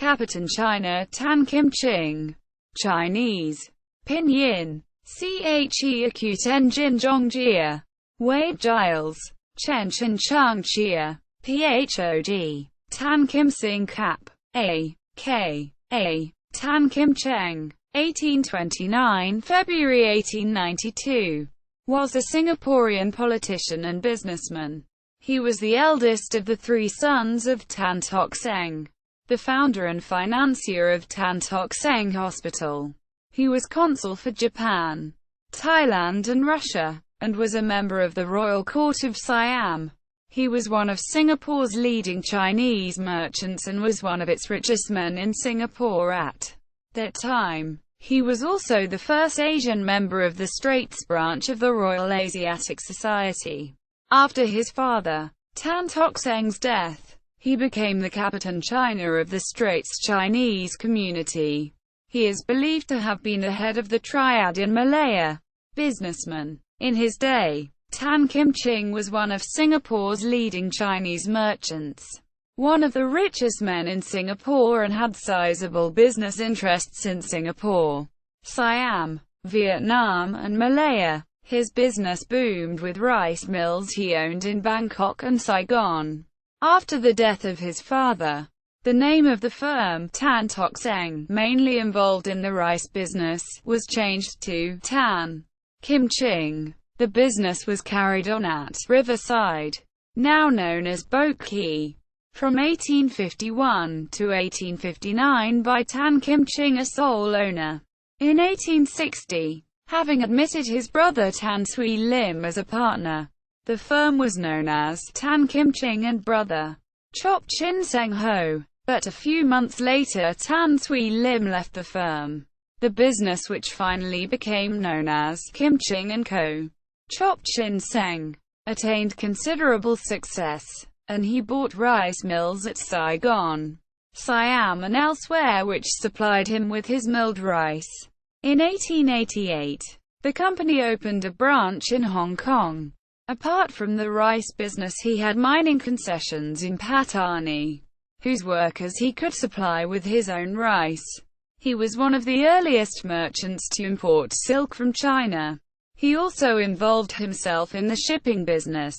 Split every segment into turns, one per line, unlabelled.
Capitan China Tan Kim Ching. Chinese. Pinyin. Che Acute Engine Zhongjia. Wade Giles. Chen Chen Chang Chia. Phod. Tan Kim Sing Cap. A. K. A. Tan Kim Cheng. 1829 February 1892. Was a Singaporean politician and businessman. He was the eldest of the three sons of Tan Tock Seng, the founder and financier of Tan Tock Seng Hospital. He was consul for Japan, Thailand and Russia, and was a member of the Royal Court of Siam. He was one of Singapore's leading Chinese merchants and was one of its richest men in Singapore at that time. He was also the first Asian member of the Straits branch of the Royal Asiatic Society. After his father, Tan Tock Seng's death, he became the Capitan China of the Straits Chinese community. He is believed to have been the head of the triad in Malaya. Businessman. In his day, Tan Kim Ching was one of Singapore's leading Chinese merchants, one of the richest men in Singapore, and had sizable business interests in Singapore, Siam, Vietnam and Malaya. His business boomed with rice mills he owned in Bangkok and Saigon. After the death of his father, the name of the firm, Tan Tock Seng, mainly involved in the rice business, was changed to Tan Kim Ching. The business was carried on at Riverside, now known as Boat Quay, from 1851 to 1859 by Tan Kim Ching, a sole owner. In 1860, having admitted his brother Tan Sui Lim as a partner, the firm was known as Tan Kim Ching and Brother Chop Chin Seng Ho. But a few months later Tan Sui Lim left the firm. The business, which finally became known as Kim Ching & Co. Chop Chin Seng, attained considerable success, and he bought rice mills at Saigon, Siam and elsewhere which supplied him with his milled rice. In 1888, the company opened a branch in Hong Kong. Apart from the rice business, he had mining concessions in Pattani, whose workers he could supply with his own rice. He was one of the earliest merchants to import silk from China. He also involved himself in the shipping business.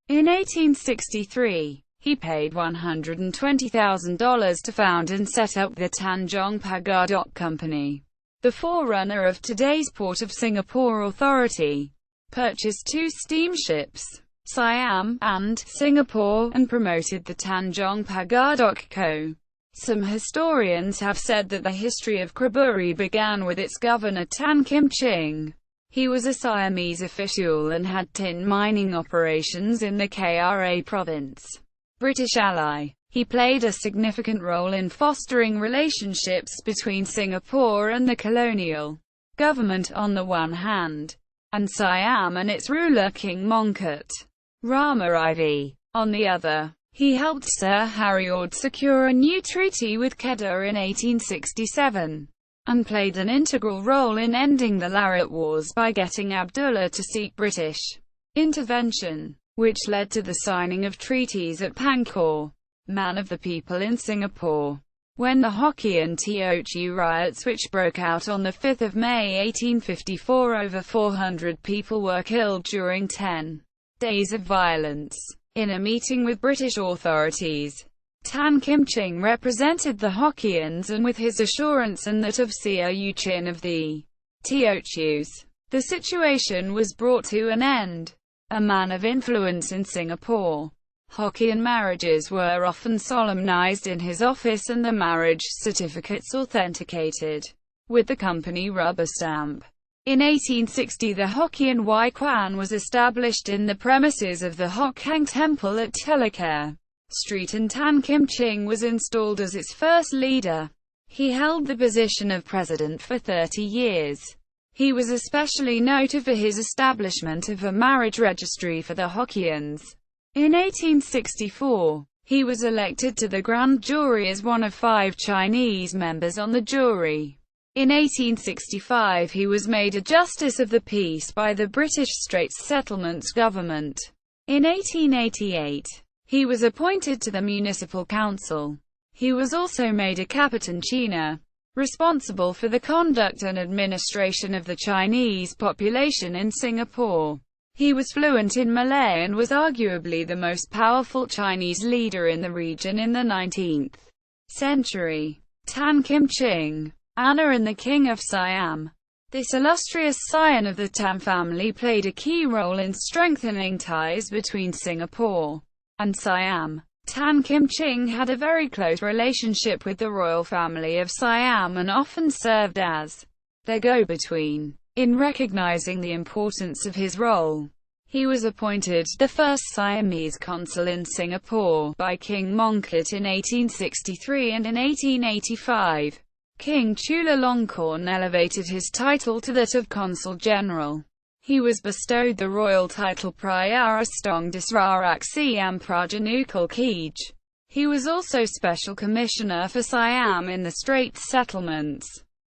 In 1863, he paid $120,000 to found and set up the Tanjong Pagar Dock Company, the forerunner of today's Port of Singapore Authority, purchased two steamships, Siam and Singapore, and promoted the Tanjong Pagar Dock Co. Some historians have said that the history of Kraburi began with its governor Tan Kim Ching. He was a Siamese official and had tin mining operations in the Kra province. British ally. He played a significant role in fostering relationships between Singapore and the colonial government on the one hand, and Siam and its ruler King Mongkut Rama IV on the other. He helped Sir Harry Ord secure a new treaty with Kedah in 1867, and played an integral role in ending the Larrat Wars by getting Abdullah to seek British intervention, which led to the signing of treaties at Pangkor, Man of the People in Singapore. When the Hokkien Teochew riots, which broke out on 5 May 1854, over 400 people were killed during 10 days of violence. In a meeting with British authorities, Tan Kim Ching represented the Hokkiens, and with his assurance and that of Sia Yu Chin of the Teochews, the situation was brought to an end. A man of influence in Singapore, Hokkien marriages were often solemnized in his office and the marriage certificates authenticated with the company rubber stamp. In 1860, the Hokkien Wai Kwan was established in the premises of the Hokkang Temple at Telakere Street, and Tan Kim Ching was installed as its first leader. He held the position of president for 30 years. He was especially noted for his establishment of a marriage registry for the Hokkiens. In 1864, he was elected to the grand jury as one of 5 Chinese members on the jury. In 1865, he was made a Justice of the Peace by the British Straits Settlements government. In 1888, he was appointed to the Municipal Council. He was also made a capitaine, responsible for the conduct and administration of the Chinese population in Singapore. He was fluent in Malay and was arguably the most powerful Chinese leader in the region in the 19th century. Tan Kim Ching, Anna and the King of Siam. This illustrious scion of the Tan family played a key role in strengthening ties between Singapore and Siam. Tan Kim Ching had a very close relationship with the royal family of Siam and often served as their go-between. In recognizing the importance of his role, he was appointed the first Siamese consul in Singapore by King Mongkut in 1863, and in 1885, King Chulalongkorn elevated his title to that of Consul General. He was bestowed the royal title Priarastong Disrarak Siam Prajanukul Kij. He was also Special Commissioner for Siam in the Straits Settlements.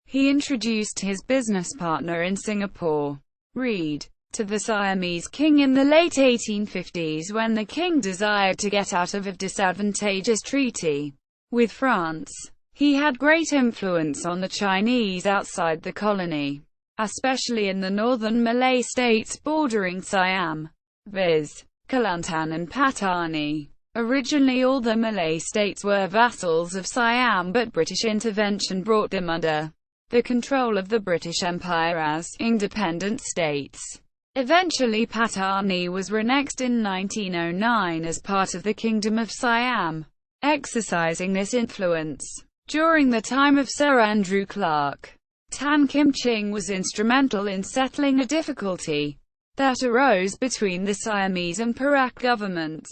He introduced his business partner in Singapore, Reed, to the Siamese king in the late 1850s when the king desired to get out of a disadvantageous treaty with France. He had great influence on the Chinese outside the colony, especially in the northern Malay states bordering Siam, viz. Kelantan and Patani. Originally all the Malay states were vassals of Siam, but British intervention brought them under the control of the British Empire as independent states. Eventually Patani was renexed in 1909 as part of the Kingdom of Siam, exercising this influence. During the time of Sir Andrew Clark, Tan Kim Ching was instrumental in settling a difficulty that arose between the Siamese and Perak governments,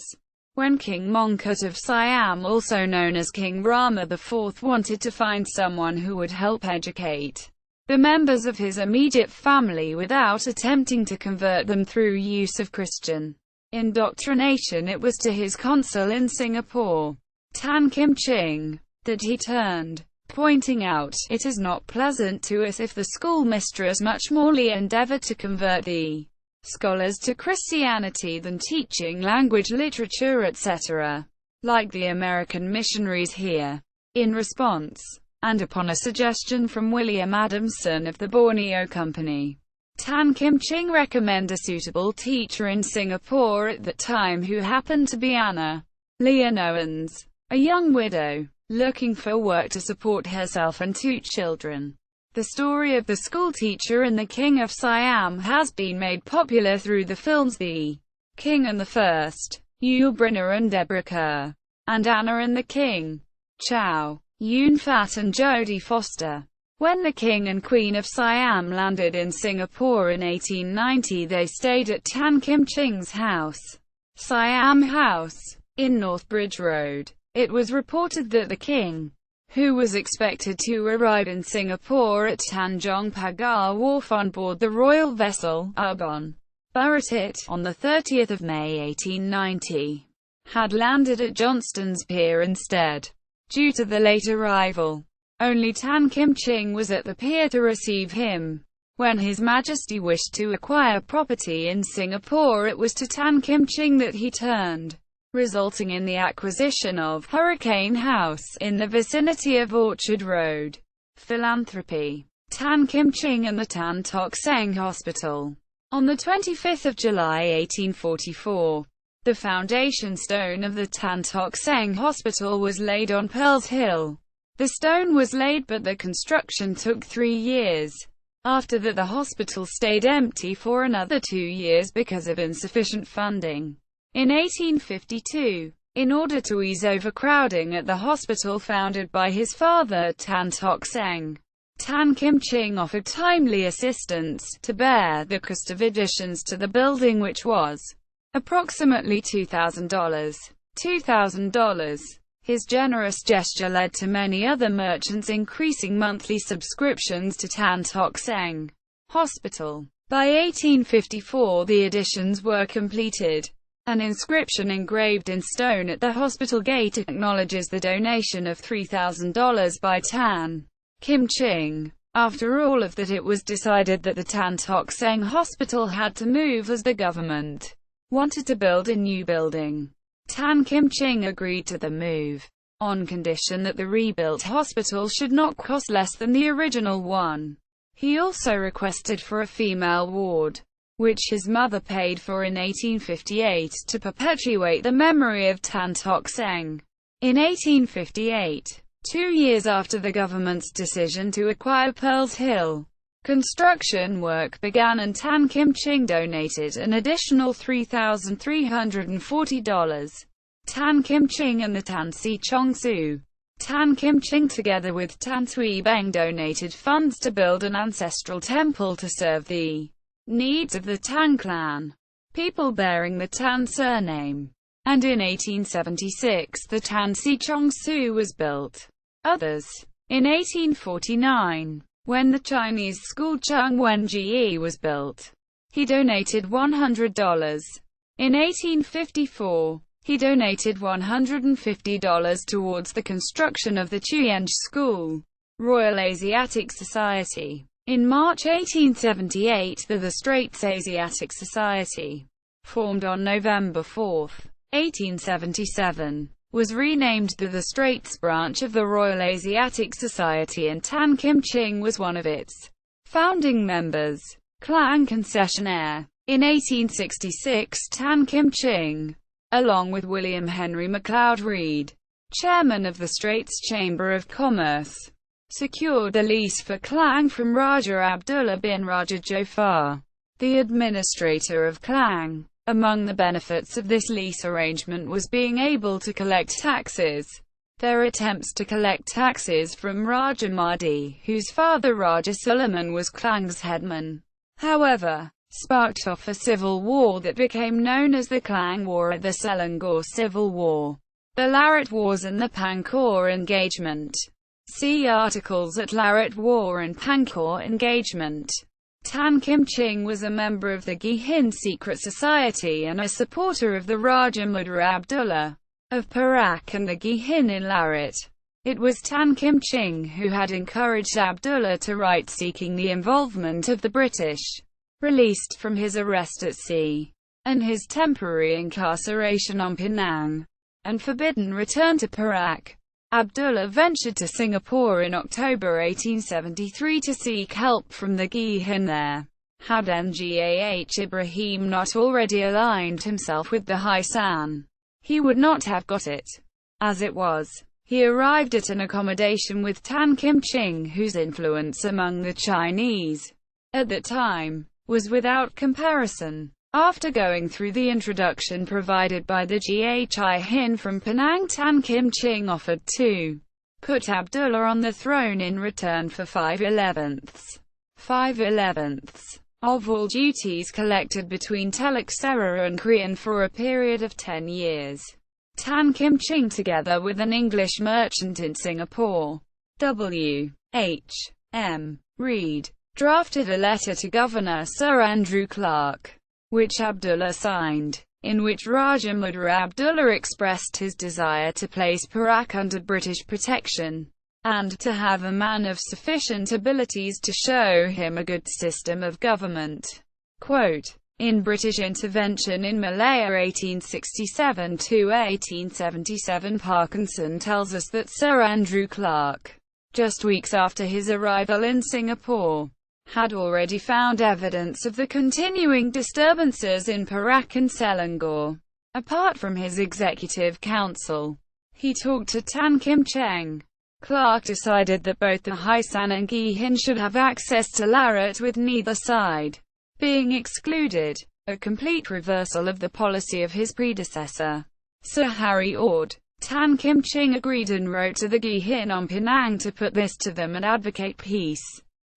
when King Mongkut of Siam, also known as King Rama IV, wanted to find someone who would help educate the members of his immediate family without attempting to convert them through use of Christian indoctrination. It was to his consul in Singapore, Tan Kim Ching, that he turned, pointing out, "It is not pleasant to us if the schoolmistress much morely endeavour to convert the scholars to Christianity than teaching language, literature, etc., like the American missionaries here." In response, and upon a suggestion from William Adamson of the Borneo Company, Tan Kim Ching recommended a suitable teacher in Singapore at that time, who happened to be Anna Leon Owens, a young widow looking for work to support herself and 2 children. The story of the schoolteacher and the King of Siam has been made popular through the films The King and the First, Yul Brynner and Deborah Kerr, and Anna and the King, Chow Yun-fat and Jodie Foster. When the King and Queen of Siam landed in Singapore in 1890, they stayed at Tan Kim Ching's house, Siam House, in North Bridge Road. It was reported that the king, who was expected to arrive in Singapore at Tanjong Pagar Wharf on board the royal vessel Argon Baratit on 30 May 1890, had landed at Johnston's Pier instead. Due to the late arrival, only Tan Kim Ching was at the pier to receive him. When His Majesty wished to acquire property in Singapore, it was to Tan Kim Ching that he turned, resulting in the acquisition of Hurricane House in the vicinity of Orchard Road. Philanthropy. Tan Kim Ching and the Tan Tock Seng Hospital. On 25 July 1844, the foundation stone of the Tan Tock Seng Hospital was laid on Pearls Hill. The stone was laid, but the construction took 3 years. After that, the hospital stayed empty for another 2 years because of insufficient funding. In 1852, in order to ease overcrowding at the hospital founded by his father Tan Tock Seng, Tan Kim Ching offered timely assistance to bear the cost of additions to the building, which was approximately $2,000. His generous gesture led to many other merchants increasing monthly subscriptions to Tan Tock Seng Hospital. By 1854, the additions were completed. An inscription engraved in stone at the hospital gate acknowledges the donation of $3,000 by Tan Kim Ching. After all of that, it was decided that the Tan Tock Seng Hospital had to move as the government wanted to build a new building. Tan Kim Ching agreed to the move. on condition that the rebuilt hospital should not cost less than the original one. He also requested for a female ward, which his mother paid for in 1858, to perpetuate the memory of Tan Tock Seng. In 1858, 2 years after the government's decision to acquire Pearls Hill, construction work began and Tan Kim Ching donated an additional $3,340. Tan Kim Ching and the Tan Si Chong Su. Tan Kim Ching together with Tan Sui Beng donated funds to build an ancestral temple to serve the needs of the Tan clan, people bearing the Tan surname. And in 1876 the Tan Si Chong Su was built. Others. In 1849, when the Chinese school Chung Wen Ji was built, he donated $100. In 1854, he donated $150 towards the construction of the Chuyeng School. Royal Asiatic Society. In March 1878 the Straits Asiatic Society, formed on November 4, 1877, was renamed the Straits branch of the Royal Asiatic Society, and Tan Kim Ching was one of its founding members. Klang concessionaire. In 1866 Tan Kim Ching, along with William Henry MacLeod Reid, chairman of the Straits Chamber of Commerce, secured a lease for Klang from Raja Abdullah bin Raja Jafar, the administrator of Klang. Among the benefits of this lease arrangement was being able to collect taxes. Their attempts to collect taxes from Raja Mahdi, whose father Raja Suleiman was Klang's headman, however, sparked off a civil war that became known as the Klang War, the Selangor Civil War, the Larut Wars and the Pankor Engagement. See articles at Larut War and Pankor Engagement. Tan Kim Ching was a member of the Gihin Secret Society and a supporter of the Raja Muda Abdullah of Perak and the Gihin in Larut. It was Tan Kim Ching who had encouraged Abdullah to write seeking the involvement of the British, released from his arrest at sea, and his temporary incarceration on Penang, and forbidden return to Perak. Abdullah ventured to Singapore in October 1873 to seek help from the Gihin there. Had Ngah Ibrahim not already aligned himself with the Haisan, he would not have got it. As it was, he arrived at an accommodation with Tan Kim Ching, whose influence among the Chinese, at that time, was without comparison. After going through the introduction provided by the Gihin from Penang, Tan Kim Ching offered to put Abdullah on the throne in return for 5/11ths of all duties collected between Telex and Korean for a period of 10 years. Tan Kim Ching, together with an English merchant in Singapore, W. H. M. Reid, drafted a letter to Governor Sir Andrew Clarke, which Abdullah signed, in which Raja Muda Abdullah expressed his desire to place Perak under British protection, and to have a man of sufficient abilities to show him a good system of government. Quote, in British intervention in Malaya 1867–1877, Parkinson tells us that Sir Andrew Clarke, just weeks after his arrival in Singapore, had already found evidence of the continuing disturbances in Perak and Selangor. Apart from his executive council, he talked to Tan Kim Ching. Clarke decided that both the Haisan and Gihin should have access to Larut, with neither side being excluded, a complete reversal of the policy of his predecessor, Sir Harry Ord. Tan Kim Ching agreed and wrote to the Gihin on Penang to put this to them and advocate peace.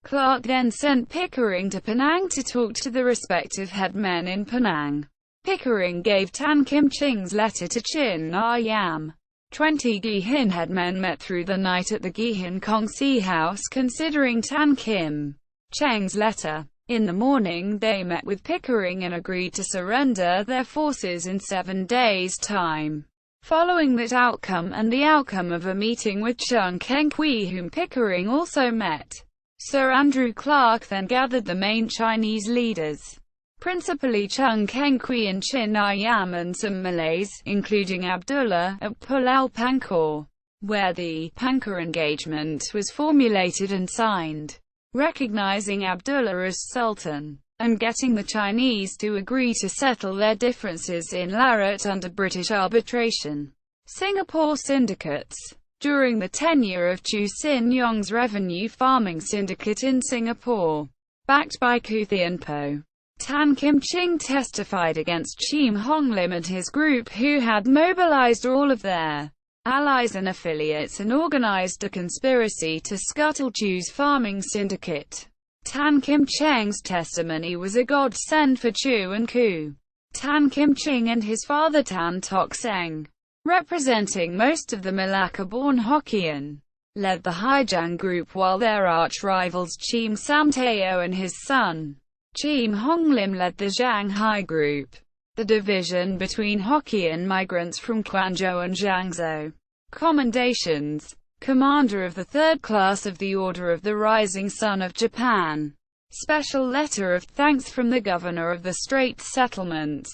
Clarke then sent Pickering to Penang to talk to the respective headmen in Penang. Pickering gave Tan Kim Ching's letter to Chin Ah Yam. 20 Gihin headmen met through the night at the Gihin Kongsi House considering Tan Kim Ching's letter. In the morning they met with Pickering and agreed to surrender their forces in 7 days' time. Following that outcome and the outcome of a meeting with Chung Keng Kui, whom Pickering also met, Sir Andrew Clarke then gathered the main Chinese leaders, principally Chung Keng Kui and Chin Ah Yam, and some Malays, including Abdullah, at Pulau Pankor. where the Pankha Engagement was formulated and signed, recognizing Abdullah as Sultan, and getting the Chinese to agree to settle their differences in Larot under British arbitration. Singapore syndicates. During the tenure of Chu Sin Yong's revenue farming syndicate in Singapore, backed by Khu Thien Po, Tan Kim Ching testified against Chim Hong Lim and his group, who had mobilized all of their allies and affiliates and organized a conspiracy to scuttle Chu's farming syndicate. Tan Kim Cheng's testimony was a godsend for Chu and Khu. Tan Kim Ching and his father Tan Tok Seng, representing most of the Malacca-born Hokkien, led the Haijiang group, while their arch-rivals Chim Sam Teo and his son, Chim Hong Lim, led the Shanghai group, the division between Hokkien migrants from Quanzhou and Jiangsu. Commendations. Commander of the Third Class of the Order of the Rising Sun of Japan. Special letter of thanks from the Governor of the Straits Settlements,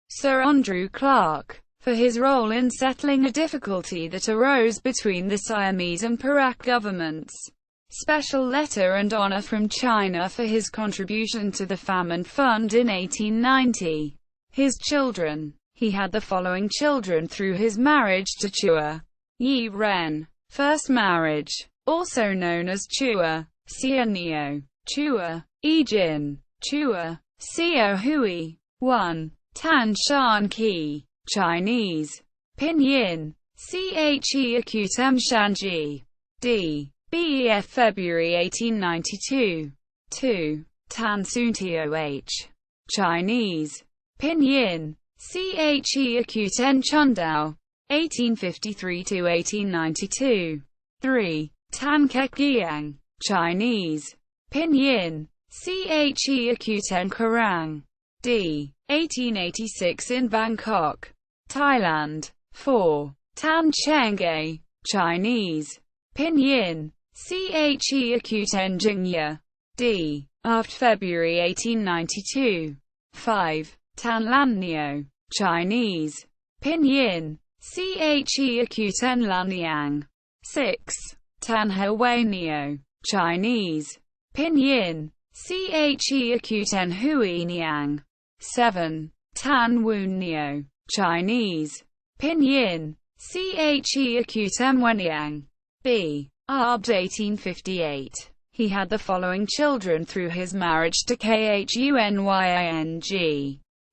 Sir Andrew Clark, for his role in settling a difficulty that arose between the Siamese and Perak governments. Special letter and honor from China for his contribution to the Famine Fund in 1890. His children. He had the following children through his marriage to Chua Yi Ren. First marriage, also known as Chua Sia Neo, Chua Yi Jin, Chua Sio Hui. 1. Tan Shan Qi, Chinese, Pinyin, Che Akutem Shanji, D. Bef February 1892. 2. Tan Sun Toh, Chinese, Pinyin, Che Akuten Chundao, 1853–1892. 3. Tan Kekiang, Chinese, Pinyin, Che Akuten Karang, d. 1886 in Bangkok, Thailand. 4. Tan Chengge, Chinese, Pinyin, Che Akuten Jingya, d. after February 1892. 5. Tan Lan Neo, Chinese, Pinyin, Che Akuten Lanyang. 6. Tan Hui Neo, Chinese, Pinyin, Che Akuten Hui Niang. 7. Tan Woon Neo, Chinese, Pinyin, Che Akuten Wenyang. B. Arbed 1858. He had the following children through his marriage to Khunying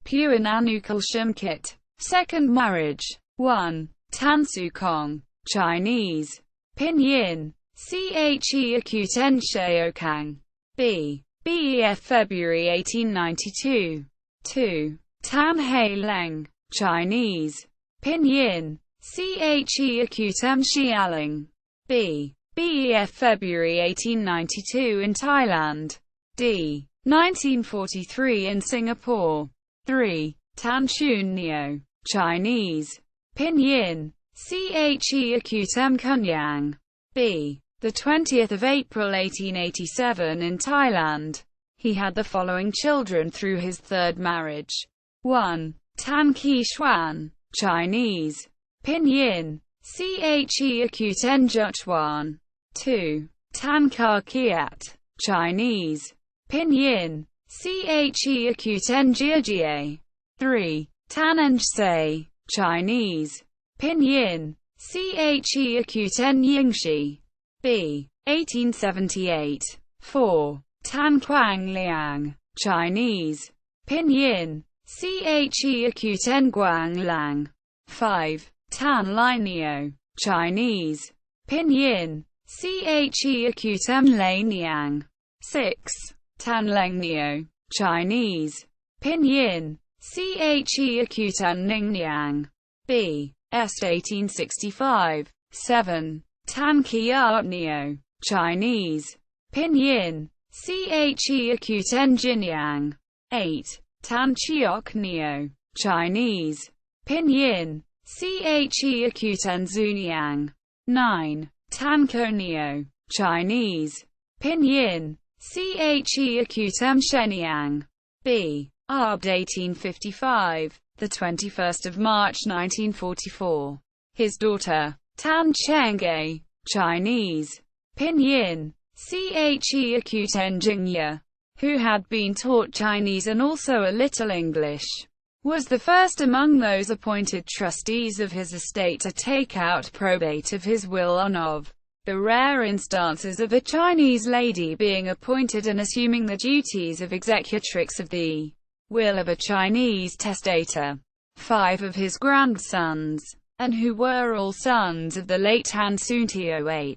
Puan Anukul Shumkit. Second marriage. 1. Tan Su Kong, Chinese, Pinyin, Che Akuten Sheokang. B. Bef February 1892. 2. Tan Hei Leng, Chinese, Pinyin, Che Akutem Xialing. B. Bef February 1892 in Thailand. D. 1943 in Singapore. 3. Tan Chun Neo, Chinese, Pinyin, Che Akutem Kunyang. B. The 20th of April 1887 in Thailand. He had the following children through his third marriage. 1. Tan Ki Xuan, Chinese, Pinyin, Che Akuten Juchuan. 2. Tan Ka Kiat, Chinese, Pinyin, Che Akuten Jiajie. 3. Tan Enjse, Chinese, Pinyin, Che Akuten Yingxi. B. 1878. 4. Tan Quang Liang, Chinese, Pinyin, Che Akuten Guang Lang. 5. Tan Lai Neo, Chinese, Pinyin, Che Akutem Lei Niang. 6. Tan Leng Neo, Chinese, Pinyin, Che Akutan Ning Niang. B. S. 1865. 7. Tan Kiat Neo, Chinese, Pinyin, Che Akuten Jinyang. 8. Tan Chiok Neo, Chinese, Pinyin, Che Akuten Zunyang. 9. Tan Ko Neo, Chinese, Pinyin, Che Akutem Shenyang. B. Arbed 1855. The 21st of March 1944. His daughter, Tan Chengge, Chinese, Pinyin, Che Acuten Jingye, who had been taught Chinese and also a little English, was the first among those appointed trustees of his estate to take out probate of his will on of the rare instances of a Chinese lady being appointed and assuming the duties of executrix of the will of a Chinese testator. 5 of his grandsons, and who were all sons of the late Tan Suntioh,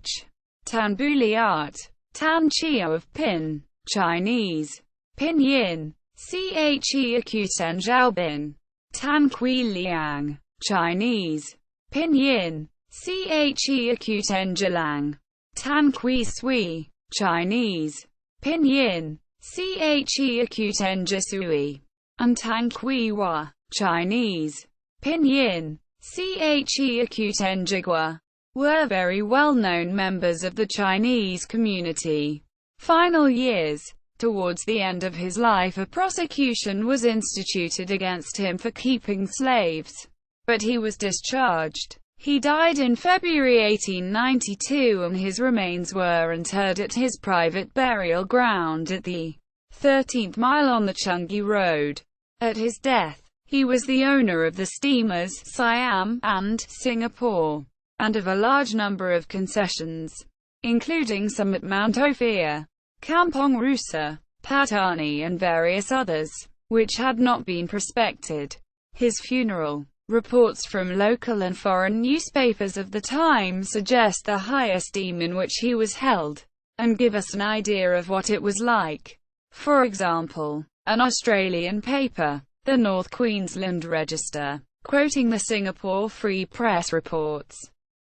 Tan Buliat, Tan Chio of Pin, Chinese, Pinyin, Che Acuten Zhaobin, Tan Kui Liang, Chinese, Pinyin, Che Acuten Jilang, Tan Kui Sui, Chinese, Pinyin, Che Acuten Jisui, and Tan Kui Hua, Chinese, Pinyin, Che Acuten Jigua, were very well-known members of the Chinese community. Final years. Towards the end of his life, a prosecution was instituted against him for keeping slaves, but he was discharged. He died in February 1892 and his remains were interred at his private burial ground at the 13th mile on the Changi Road. At his death, he was the owner of the steamers Siam and Singapore, and of a large number of concessions, including some at Mount Ophir, Kampong Rusa, Patani and various others, which had not been prospected. His funeral. Reports from local and foreign newspapers of the time suggest the high esteem in which he was held, and give us an idea of what it was like. For example, an Australian paper, the North Queensland Register, quoting the Singapore Free Press reports,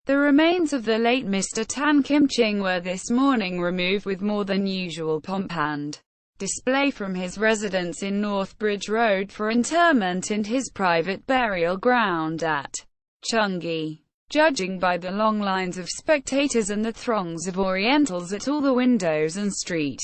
"The remains of the late Mr. Tan Kim Ching were this morning removed with more than usual pomp and display from his residence in North Bridge Road for interment in his private burial ground at Changi. Judging by the long lines of spectators and the throngs of Orientals at all the windows and street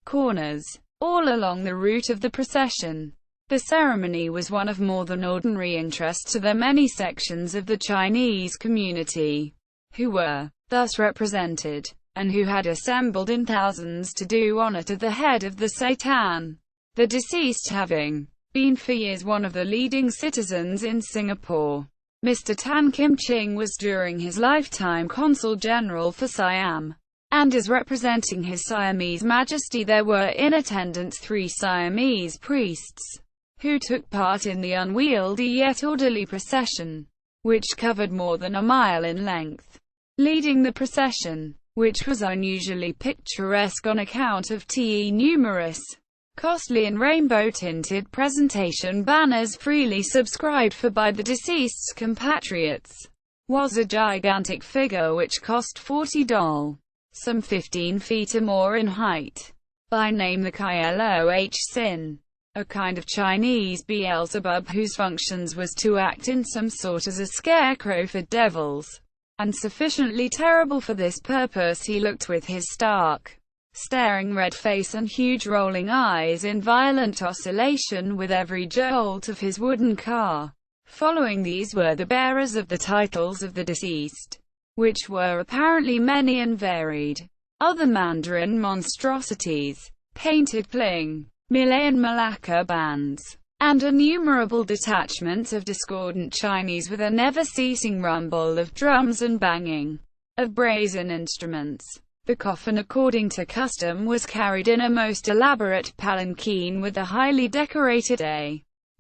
corners, all along the route of the procession, the ceremony was one of more than ordinary interest to the many sections of the Chinese community, who were thus represented, and who had assembled in thousands to do honor to the head of the Satan, the deceased having been for years one of the leading citizens in Singapore. Mr. Tan Kim Ching was during his lifetime Consul General for Siam, and as representing his Siamese Majesty there were in attendance 3 Siamese priests, who took part in the unwieldy yet orderly procession, which covered more than a mile in length. Leading the procession, which was unusually picturesque on account of numerous, costly and rainbow-tinted presentation banners freely subscribed for by the deceased's compatriots, was a gigantic figure which cost $40, some 15 feet or more in height, by name the Kloh Sin, a kind of Chinese Beelzebub whose functions was to act in some sort as a scarecrow for devils, and sufficiently terrible for this purpose he looked with his stark, staring red face and huge rolling eyes in violent oscillation with every jolt of his wooden car. Following these were the bearers of the titles of the deceased, which were apparently many and varied. Other Mandarin monstrosities, painted Pling, Malay and Malacca bands, and innumerable detachments of discordant Chinese with a never-ceasing rumble of drums and banging of brazen instruments. The coffin, according to custom, was carried in a most elaborate palanquin with a highly decorated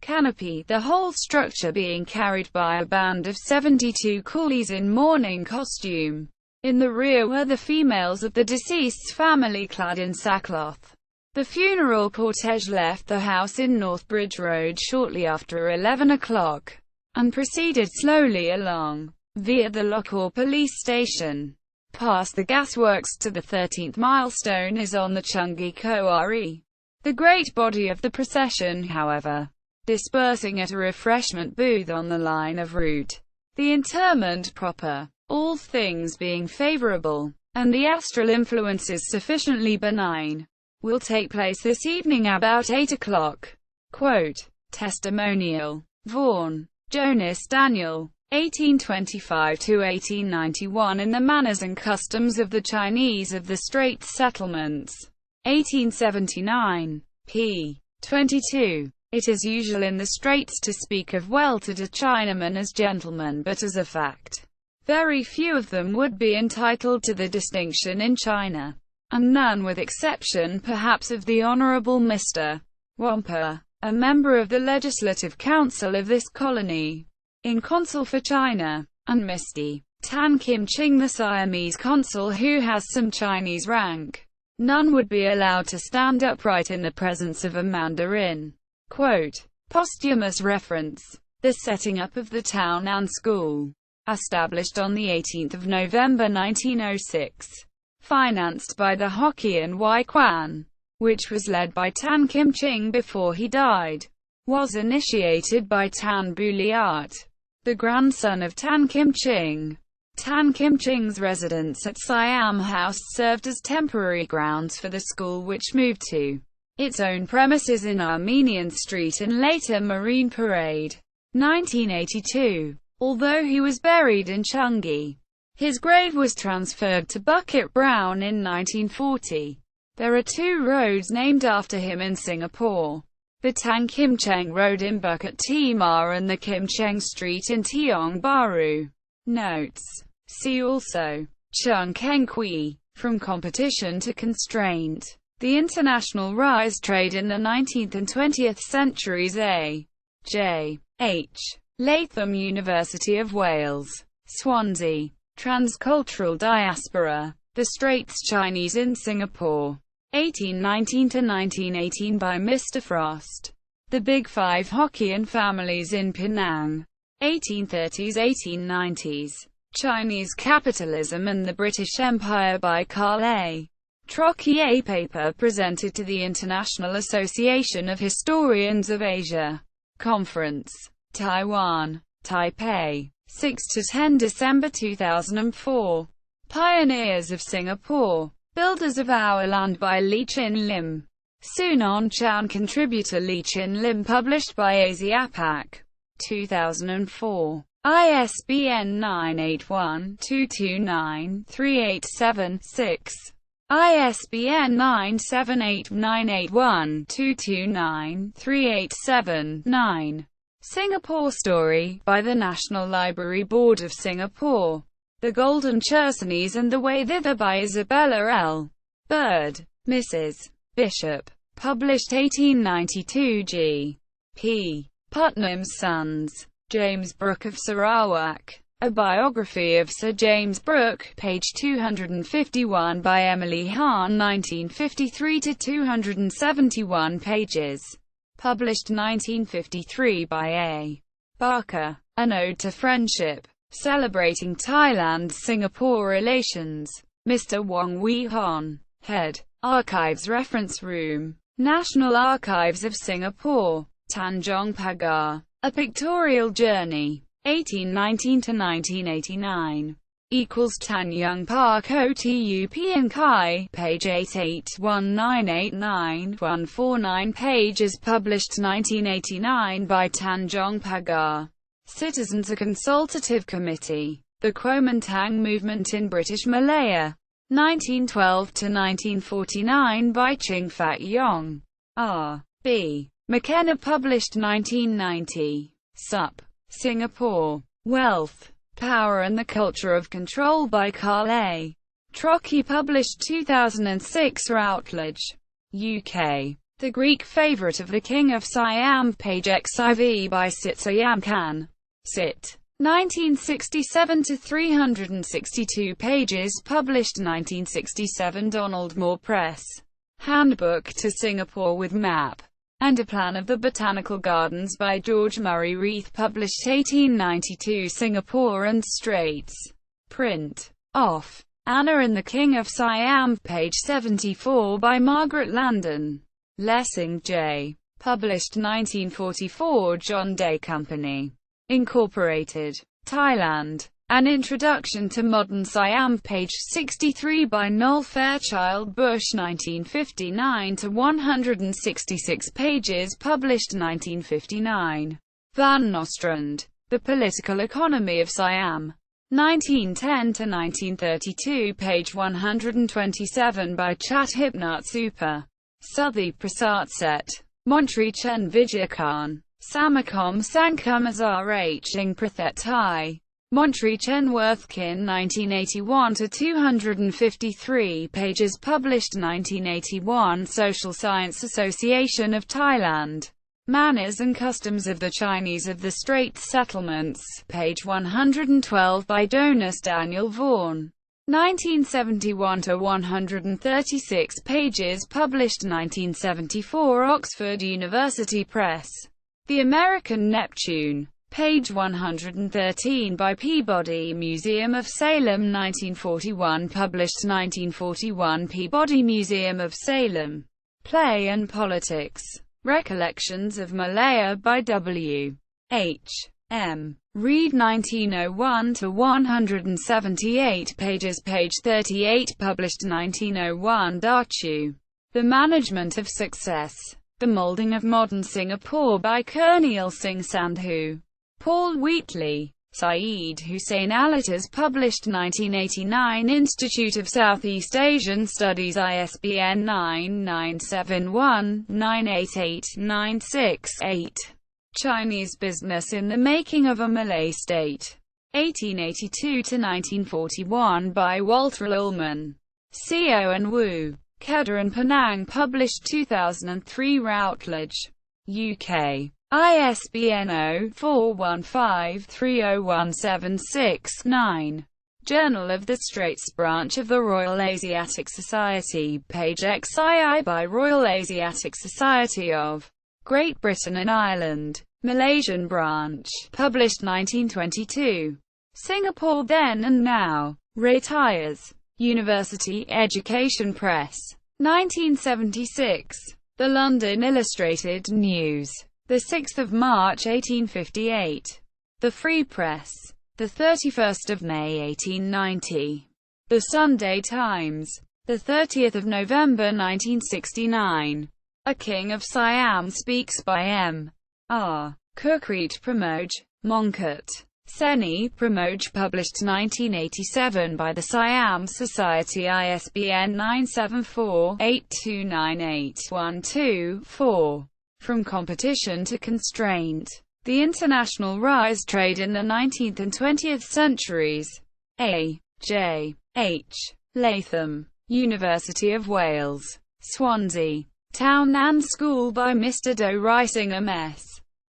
canopy, the whole structure being carried by a band of 72 coolies in mourning costume. In the rear were the females of the deceased's family clad in sackcloth. The funeral cortege left the house in North Bridge Road shortly after 11 o'clock, and proceeded slowly along, via the Lahore police station, past the gasworks to the 13th milestone is on the Changi Quarry. The great body of the procession, however, dispersing at a refreshment booth on the line of route. The interment proper, all things being favorable, and the astral influences sufficiently benign, will take place this evening about 8 o'clock. Quote, Testimonial. Vaughan, Jonas Daniel. 1825 to 1891 in the manners and customs of the Chinese of the Straits Settlements. 1879. p. 22. It is usual in the Straits to speak of well-to-do Chinamen as gentlemen, but as a fact, very few of them would be entitled to the distinction in China, and none with exception perhaps of the Honorable Mr. Wampa, a member of the Legislative Council of this colony, in consul for China, and Mr. Tan Kim Ching, the Siamese consul, who has some Chinese rank. None would be allowed to stand upright in the presence of a mandarin. Quote, posthumous reference. The setting up of the Taonan School, established on 18 November 1906, financed by the Hokkien Wai Kwan, which was led by Tan Kim Ching before he died, was initiated by Tan Buliat, the grandson of Tan Kim Ching. Tan Kim Ching's residence at Siam House served as temporary grounds for the school, which moved to its own premises in Armenian Street and later Marine Parade. 1982. Although he was buried in Changi, his grave was transferred to Bukit Brown in 1940. There are two roads named after him in Singapore: the Tan Kim Cheng Road in Bukit Timah and the Kim Cheng Street in Tiong Bahru. Notes. See also Chung Keng Kui, From Competition to Constraint. The International Rice Trade in the 19th and 20th Centuries. A. J. H. Latham, University of Wales, Swansea. Transcultural Diaspora. The Straits Chinese in Singapore. 1819 to 1918 by Mr. Frost. The Big Five Hokkien Families in Penang. 1830s-1890s. Chinese Capitalism and the British Empire by Carl A. Trocchier, paper presented to the International Association of Historians of Asia. Conference. Taiwan. Taipei. 6–10 December 2004. Pioneers of Singapore. Builders of Our Land by Lee Chin Lim. Sunon Chan, contributor Lee Chin Lim, published by Asiapac. 2004. ISBN 981-229-387-6. ISBN 978-981-229-387-9. Singapore Story, by the National Library Board of Singapore. The Golden Chersonese and the Way Thither by Isabella L. Bird. Mrs. Bishop. Published 1892. G. P. Putnam's Sons. James Brooke of Sarawak. A Biography of Sir James Brooke, page 251 by Emily Hahn, 1953–271 pages. Published 1953 by A. Barker. An Ode to Friendship. Celebrating Thailand-Singapore Relations. Mr. Wong Wee Hon. Head. Archives Reference Room. National Archives of Singapore. Tanjong Pagar. A Pictorial Journey. 1819–1989. Tan Young Park Otup and Kai, page 881989-149 pages. Published 1989 by Tanjong Pagar. Citizens, a Consultative Committee. The Kuomintang Movement in British Malaya. 1912–1949 by Ching Fat Yong. R. B. McKenna. Published 1990. Sup. Singapore. Wealth, Power and the Culture of Control by Carl A. Trocchi. Published 2006. Routledge. UK. The Greek Favourite of the King of Siam, page XIV by Siam Khan. Sit. 1967–362 pages. Published 1967. Donald Moore Press. Handbook to Singapore with Map and a Plan of the Botanical Gardens by George Murray Reith. Published 1892. Singapore and Straits. Print. Off. Anna and the King of Siam, page 74 by Margaret Landon. Lessing, J. Published 1944. John Day Company. Incorporated. Thailand. An Introduction to Modern Siam, page 63 by Noel Fairchild Bush, 1959–166 pages. Published 1959. Van Nostrand. The Political Economy of Siam. 1910–1932, page 127 by Chat Hipnat Super. Suthi Prasad Set. Montri Chen Vijayakarn. Samakom Sankumazar H. Ing Prathet Thai. Montri Chen Worthkin 1981–253 pages published 1981 Social Science Association of Thailand. Manners and Customs of the Chinese of the Straits Settlements, page 112 by Jonas Daniel Vaughan. 1971–136 pages published 1974 Oxford University Press. The American Neptune. Page 113 by Peabody Museum of Salem 1941 published 1941 Peabody Museum of Salem. Play and Politics. Recollections of Malaya by W. H. M. Reed 1901–178 pages page 38 published 1901 Dachu. The Management of Success. The Molding of Modern Singapore by Kerniel Singh Sandhu. Paul Wheatley. Saeed Hussein Alitas published 1989 Institute of Southeast Asian Studies ISBN 9971-988-968. Chinese Business in the Making of a Malay State. 1882–1941 by Walter Ullman. Co and Wu. Kedah and Penang published 2003 Routledge. UK. ISBN 0-415-30176-9. Journal of the Straits Branch of the Royal Asiatic Society, page XII by Royal Asiatic Society of Great Britain and Ireland. Malaysian Branch. Published 1922. Singapore Then and Now. Ray Tyers. University Education Press. 1976. The London Illustrated News. 6 March 1858. The Free Press. 31 May 1890. The Sunday Times. 30 November 1969. A King of Siam Speaks by M. R. Kukreet Pramoj. Mongkut. Seni Pramoj published 1987 by the Siam Society ISBN 974-8298-124. From Competition to Constraint. The International Rise Trade in the 19th and 20th Centuries. A. J. H. Latham. University of Wales. Swansea. Town and School by Mr. Do Risingham S.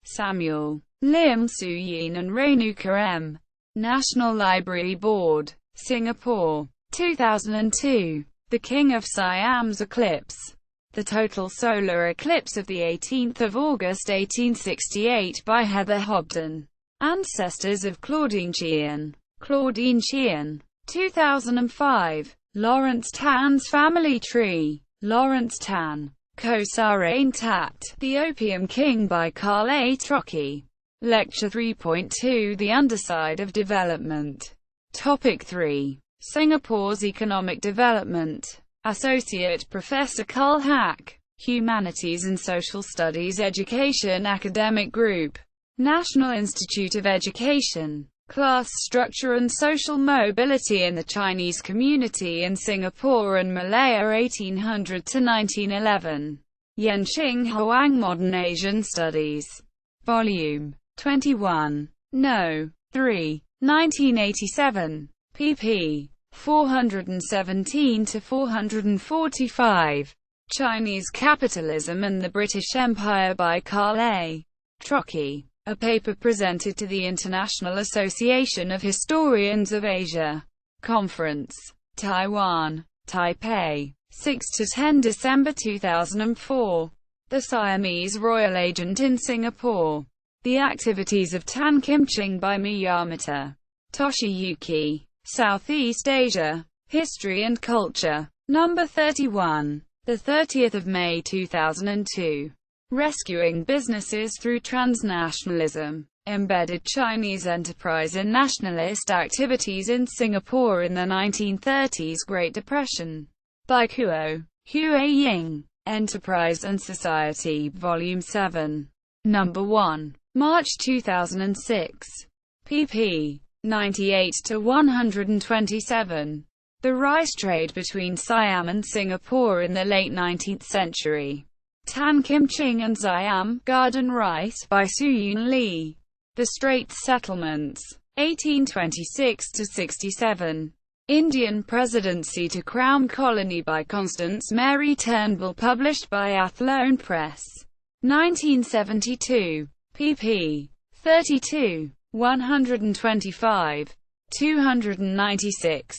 Samuel. Lim Su Yin and Renuka M. National Library Board. Singapore. 2002. The King of Siam's Eclipse. The Total Solar Eclipse of 18 August 1868 by Heather Hobden. Ancestors of Claudine Chian. Claudine Chian. 2005. Lawrence Tan's Family Tree. Lawrence Tan. Kosarain Tat. The Opium King by Carl A. Trocchi. Lecture 3.2 The Underside of Development. Topic 3. Singapore's Economic Development. Associate Professor Carl Hack. Humanities and Social Studies Education Academic Group. National Institute of Education. Class Structure and Social Mobility in the Chinese Community in Singapore and Malaya 1800–1911. Yenqing Huang Modern Asian Studies. Volume 21. No. 3. 1987. pp. 417–445. Chinese Capitalism and the British Empire by Carl A. Trocchi. A paper presented to the International Association of Historians of Asia. Conference. Taiwan. Taipei. 6–10 December 2004. The Siamese Royal Agent in Singapore. The Activities of Tan Kim Ching by Miyamata Toshiyuki. Southeast Asia. History and Culture. Number 31. 30 May 2002. Rescuing Businesses Through Transnationalism. Embedded Chinese Enterprise in Nationalist Activities in Singapore in the 1930s Great Depression. By Kuo Hue Ying. Enterprise and Society, Volume 7. Number 1. March 2006. pp. 98-127. The rice trade between Siam and Singapore in the late 19th century. Tan Kim Ching and Siam, Garden Rice, by Su Yun Lee. The Straits Settlements. 1826-67. Indian Presidency to Crown Colony by Constance Mary Turnbull, published by Athlone Press. 1972. pp. 32. 125. 296.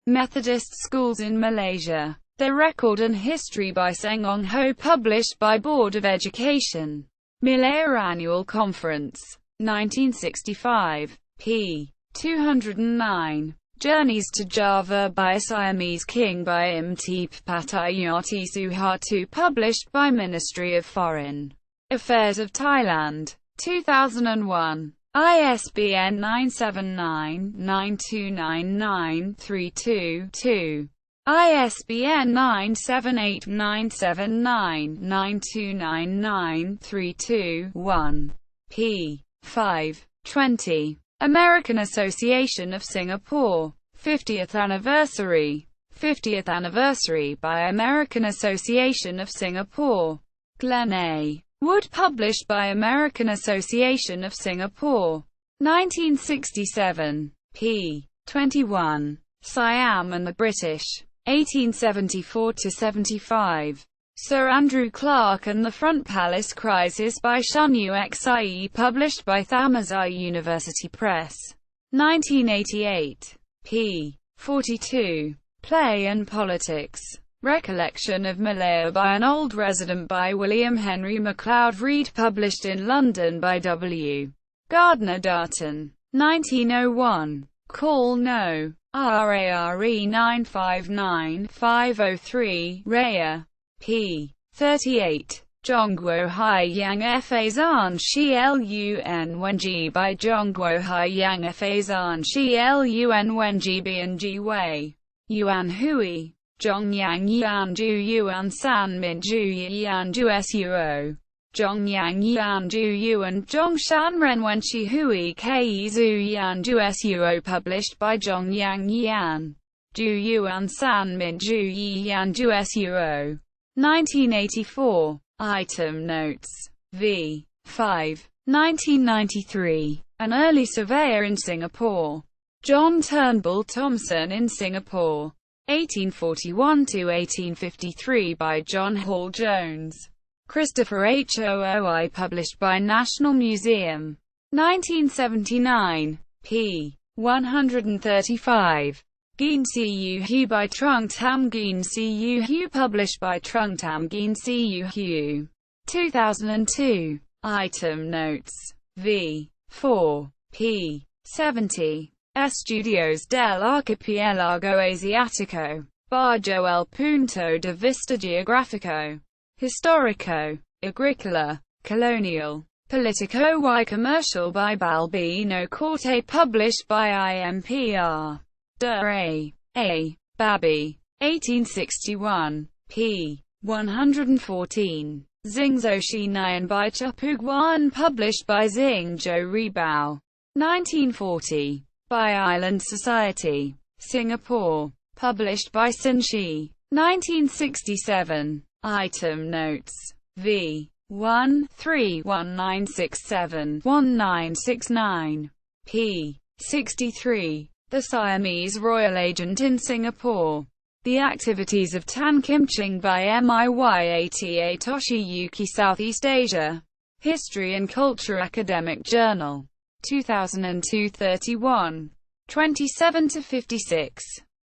Methodist Schools in Malaysia. Their Record and History by Seng Ong Ho, published by Board of Education. Malaya Annual Conference. 1965. p. 209. Journeys to Java by a Siamese King by Imtip Patayati Suharto, published by Ministry of Foreign Affairs of Thailand. 2001. ISBN 979-9299-32-2. ISBN 978-979-9299-32-1. p. 5. 20. American Association of Singapore. 50th Anniversary. 50th Anniversary by American Association of Singapore. Glenn A. Wood, published by American Association of Singapore. 1967. p. 21. Siam and the British. 1874-75. Sir Andrew Clark and the Front Palace Crisis by Shun Uxie, published by Thammasar University Press. 1988. p. 42. Play and Politics. Recollection of Malaya by an Old Resident by William Henry MacLeod Reid, published in London by W. Gardner Darton. 1901. Call No. RARE 959503, Raya. p. 38. Zhongguo Hai Yang Fazan Shi Lun Wenji by Zhongguo Hai Yang Fazan Shi Lun Wenji B and Ji Wei. Yuan Hui. Zhongyang Yan Ju Yuan San Min Ju Yan Ju Suo. Zhongyang Yan Ju Yuan Zhongshan Ren Wenshi Hui Ke Zu Yan Ju Suo, published by Zhongyang Yan Ju Yuan San Min Ju Yan Ju Suo. 1984. Item Notes. v. 5. 1993. An Early Surveyor in Singapore. John Turnbull Thomson in Singapore. 1841-1853 by John Hall Jones. Christopher H. Ooi, published by National Museum. 1979. p. 135. Gien Siu Hu by Trung Tam Gien Siu Hu, published by Trung Tam Gien Siu Hu. 2002. Item Notes. v. 4. p. 70. Estudios del Archipiélago Asiático. Bajo el punto de vista geográfico, histórico, agrícola, colonial, político y comercial by Balbino Corte, published by IMPR. De A. Babi. 1861. p. 114. Xingzhou Shinayan by Chupuguan, published by Xingzhou Rebao. 1940. By Island Society. Singapore. Published by Sinshi. 1967. Item Notes. v. 1, 3, 1967, 1969. p. 63. The Siamese Royal Agent in Singapore. The Activities of Tan Kim Ching by Miyata Toshiyuki, Southeast Asia. History and Culture Academic Journal. 2002, 31. 27-56.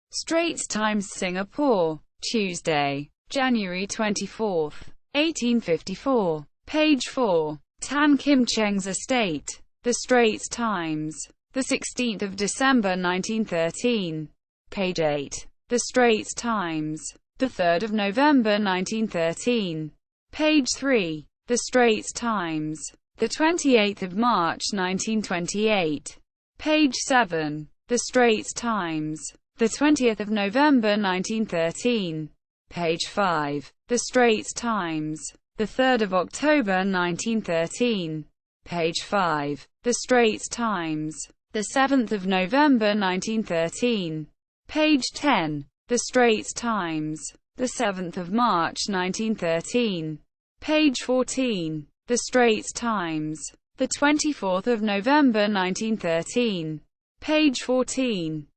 Straits Times Singapore. Tuesday, January 24, 1854. Page 4. Tan Kim Cheng's Estate. The Straits Times. The 16th of December 1913. Page 8. The Straits Times. The 3rd of November 1913. Page 3. The Straits Times. The 28th of March 1928. Page 7. The Straits Times. The 20th of November 1913. Page 5. The Straits Times. The 3rd of October 1913. Page 5. The Straits Times. The 7th of November 1913. Page 10. The Straits Times. The 7th of March 1913. Page 14. The Straits Times. The 24th of November 1913. Page 14.